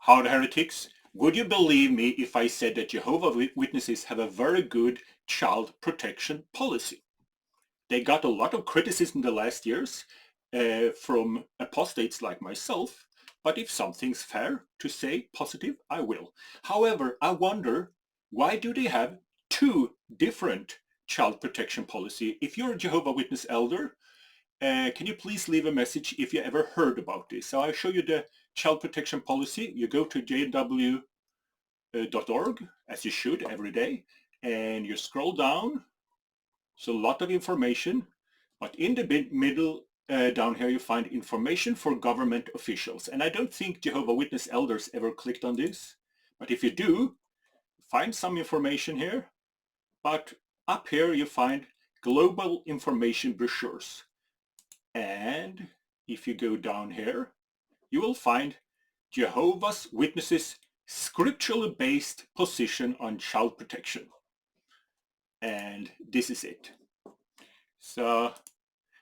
Hard heretics, would you believe me if I said that Jehovah's Witnesses have a very good child protection policy? They got a lot of criticism the last years from apostates like myself, but if something's fair to say positive, I will. However, I wonder, why do they have two different child protection policy? If you're a Jehovah's Witness elder, can you please leave a message if you ever heard about this? So I'll show you the child protection policy. You go to jw.org, as you should every day, and you scroll down. So a lot of information, but in the middle down here you find information for government officials. And I don't think Jehovah's Witness elders ever clicked on this, but if you do, find some information here. But up here you find global information brochures. And if you go down here, you will find Jehovah's Witnesses scripturally based position on child protection. And this is it. So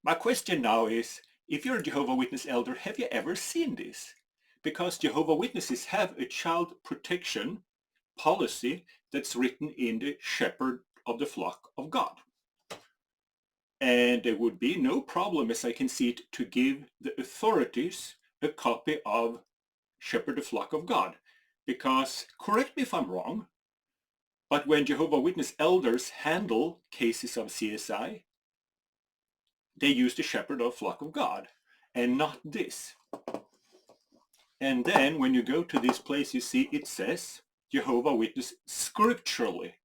my question now is, if you're a Jehovah's Witness elder, have you ever seen this? Because Jehovah's Witnesses have a child protection policy that's written in the Shepherd of the Flock of God. And there would be no problem, as I can see it, to give the authorities a copy of Shepherd of the Flock of God. Because, correct me if I'm wrong, but when Jehovah's Witness elders handle cases of CSI, they use the Shepherd of the Flock of God, and not this. And then when you go to this place, you see it says Jehovah's Witness scripturally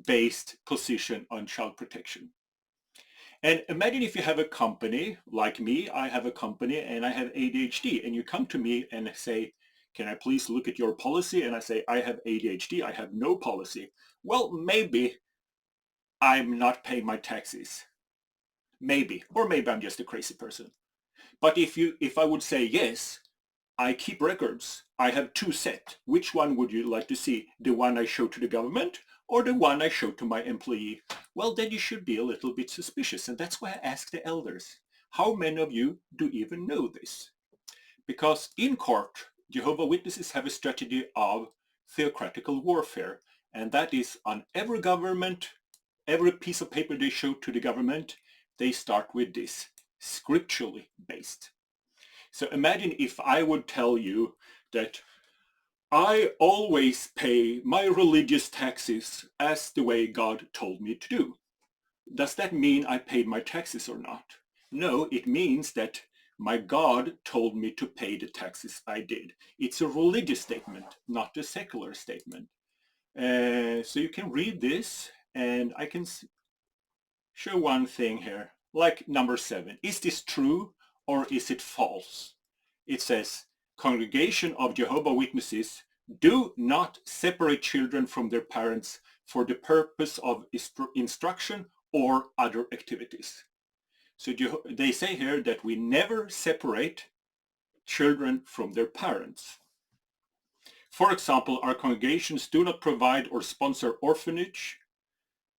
based position on child protection. And imagine if you have a company, like me, I have a company and I have ADHD, and you come to me and say, can I please look at your policy? And I say, I have ADHD, I have no policy. Well, maybe I'm not paying my taxes. Maybe, or maybe I'm just a crazy person. But if I would say, yes, I keep records, I have two set, which one would you like to see? The one I show to the government or the one I show to my employee? Well, then you should be a little bit suspicious. And that's why I ask the elders, how many of you do even know this? Because in court, Jehovah's Witnesses have a strategy of theocratic warfare. And that is on every government, every piece of paper they show to the government, they start with this, scripturally based. So imagine if I would tell you that I always pay my religious taxes as the way God told me to do. Does that mean I paid my taxes or not? No, it means that my God told me to pay the taxes I did. It's a religious statement, not a secular statement. So you can read this, and I can show one thing here, like number 7. Is this true or is it false? It says, Congregation of Jehovah's Witnesses do not separate children from their parents for the purpose of instruction or other activities. So they say here that we never separate children from their parents. For example, our congregations do not provide or sponsor orphanage,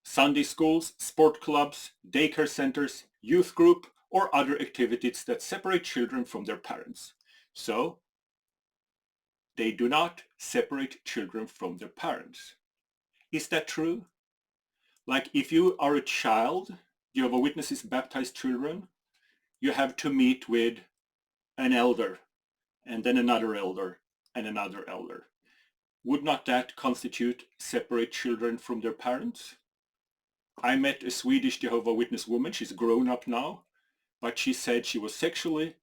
Sunday schools, sport clubs, daycare centers, youth group, or other activities that separate children from their parents. So they do not separate children from their parents. Is that true? Like if you are a child, Jehovah's Witnesses baptized children, you have to meet with an elder, and then another elder, and another elder. Would not that constitute separate children from their parents? I met a Swedish Jehovah's Witness woman, she's grown up now, but she said she was sexually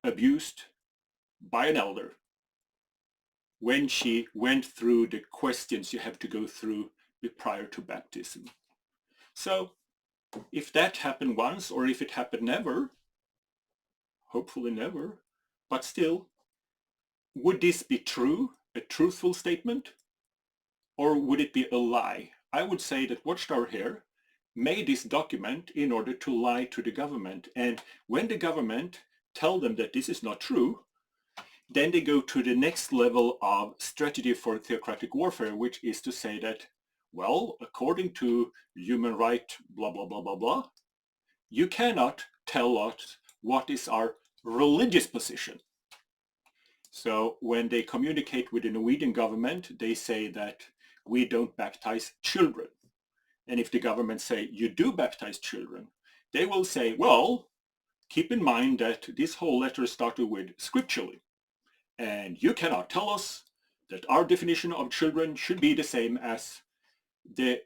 abused by an elder when she went through the questions you have to go through prior to baptism. So if that happened once, or if it happened never, hopefully never, but still, would this be true, a truthful statement, or would it be a lie? I would say that Watchtower here made this document in order to lie to the government, and when the government tell them that this is not true, then they go to the next level of strategy for theocratic warfare, which is to say that, well, according to human right, blah, blah, blah, blah, blah, you cannot tell us what is our religious position. So when they communicate with the Norwegian government, they say that we don't baptize children. And if the government say you do baptize children, they will say, well, keep in mind that this whole letter started with scripturally. And you cannot tell us that our definition of children should be the same as the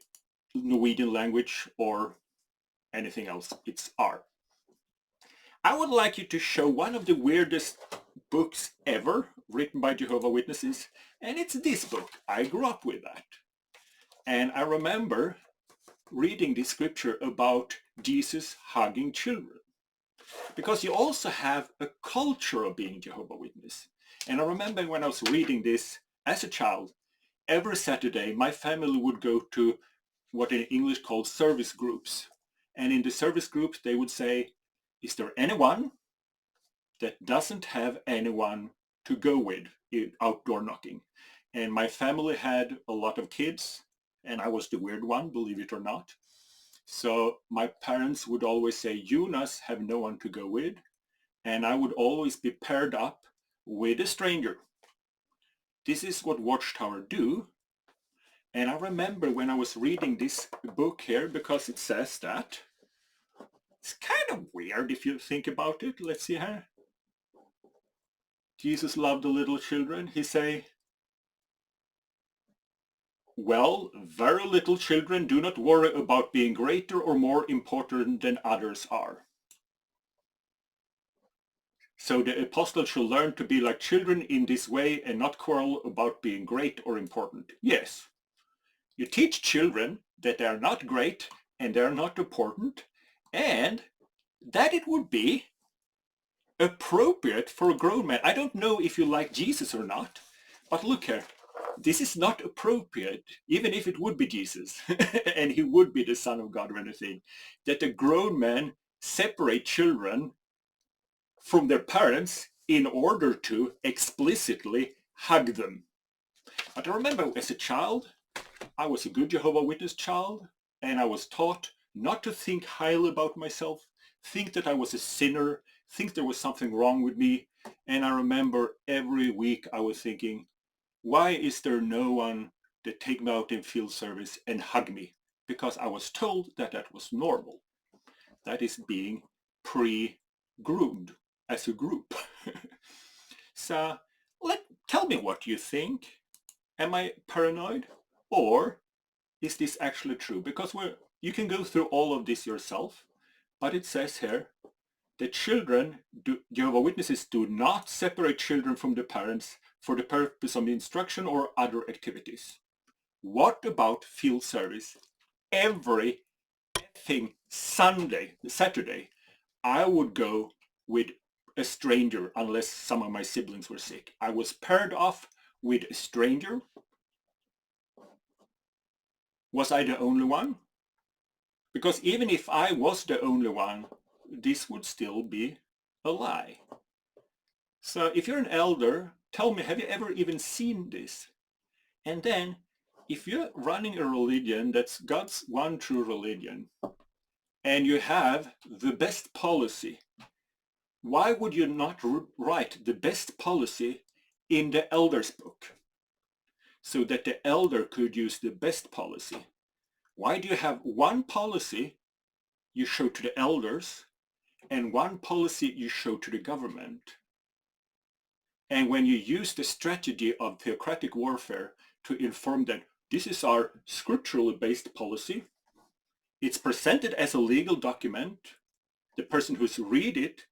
Norwegian language or anything else. It's R. I would like you to show one of the weirdest books ever written by Jehovah Witnesses, and it's this book. I grew up with that. And I remember reading this scripture about Jesus hugging children. Because you also have a culture of being Jehovah Witness. And I remember when I was reading this as a child, every Saturday my family would go to what in English called service groups. And in the service groups they would say, is there anyone that doesn't have anyone to go with outdoor knocking? And my family had a lot of kids, and I was the weird one, believe it or not. So my parents would always say, Jonas have no one to go with, and I would always be paired up with a stranger. This is what Watchtower do. And I remember when I was reading this book here, because it says that. It's kind of weird if you think about it. Let's see here. Jesus loved the little children. He say, well, very little children, do not worry about being greater or more important than others are. So the apostles shall learn to be like children in this way and not quarrel about being great or important. Yes, you teach children that they are not great and they are not important, and that it would be appropriate for a grown man. I don't know if you like Jesus or not, but look here. This is not appropriate, even if it would be Jesus, and he would be the Son of God or anything, that a grown man separate children from their parents in order to explicitly hug them. But I remember as a child, I was a good Jehovah Witness child, and I was taught not to think highly about myself, think that I was a sinner, think there was something wrong with me. And I remember every week I was thinking, why is there no one that take me out in field service and hug me? Because I was told that that was normal. That is being pre-groomed as a group. So tell me what you think. Am I paranoid? Or is this actually true? Because you can go through all of this yourself, but it says here that Jehovah Witnesses do not separate children from the parents for the purpose of instruction or other activities. What about field service? Every Saturday, I would go with a stranger unless some of my siblings were sick. I was paired off with a stranger. Was I the only one? Because even if I was the only one, this would still be a lie. So if you're an elder, tell me, have you ever even seen this? And then, if you're running a religion that's God's one true religion, and you have the best policy, why would you not write the best policy in the elder's book so that the elder could use the best policy? Why do you have one policy you show to the elders and one policy you show to the government? And when you use the strategy of theocratic warfare to inform them, this is our scripturally based policy, it's presented as a legal document, the person who's read it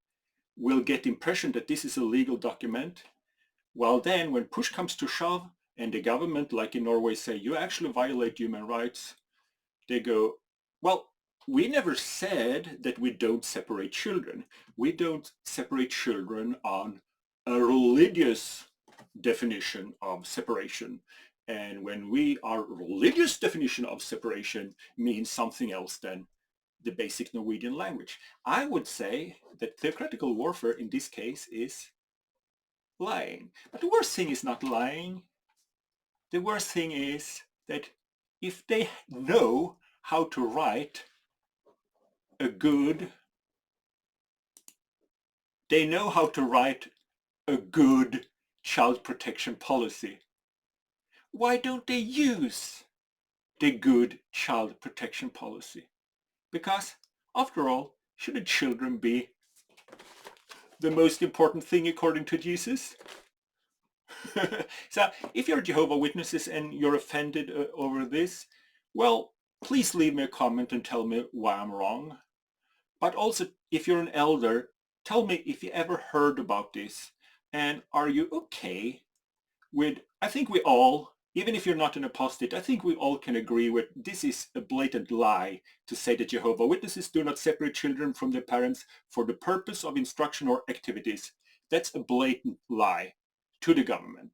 will get the impression that this is a legal document, while then when push comes to shove and the government, like in Norway, say you actually violate human rights, they go, well, we never said that we don't separate children. We don't separate children on a religious definition of separation. And when our religious definition of separation means something else than the basic Norwegian language. I would say that theocratical warfare in this case is lying. But the worst thing is not lying. The worst thing is that if they know how to write they know how to write a good child protection policy? Why don't they use the good child protection policy? Because, after all, shouldn't children be the most important thing according to Jesus? So, if you're Jehovah Witnesses and you're offended over this, well, please leave me a comment and tell me why I'm wrong. But also, if you're an elder, tell me if you ever heard about this, and are you okay with, I think we all, even if you're not an apostate, I think we all can agree with this is a blatant lie to say that Jehovah Witnesses do not separate children from their parents for the purpose of instruction or activities. That's a blatant lie to the government.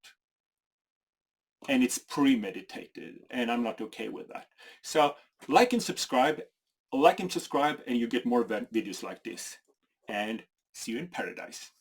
And it's premeditated, and I'm not okay with that. So like and subscribe, and you get more videos like this. And see you in paradise.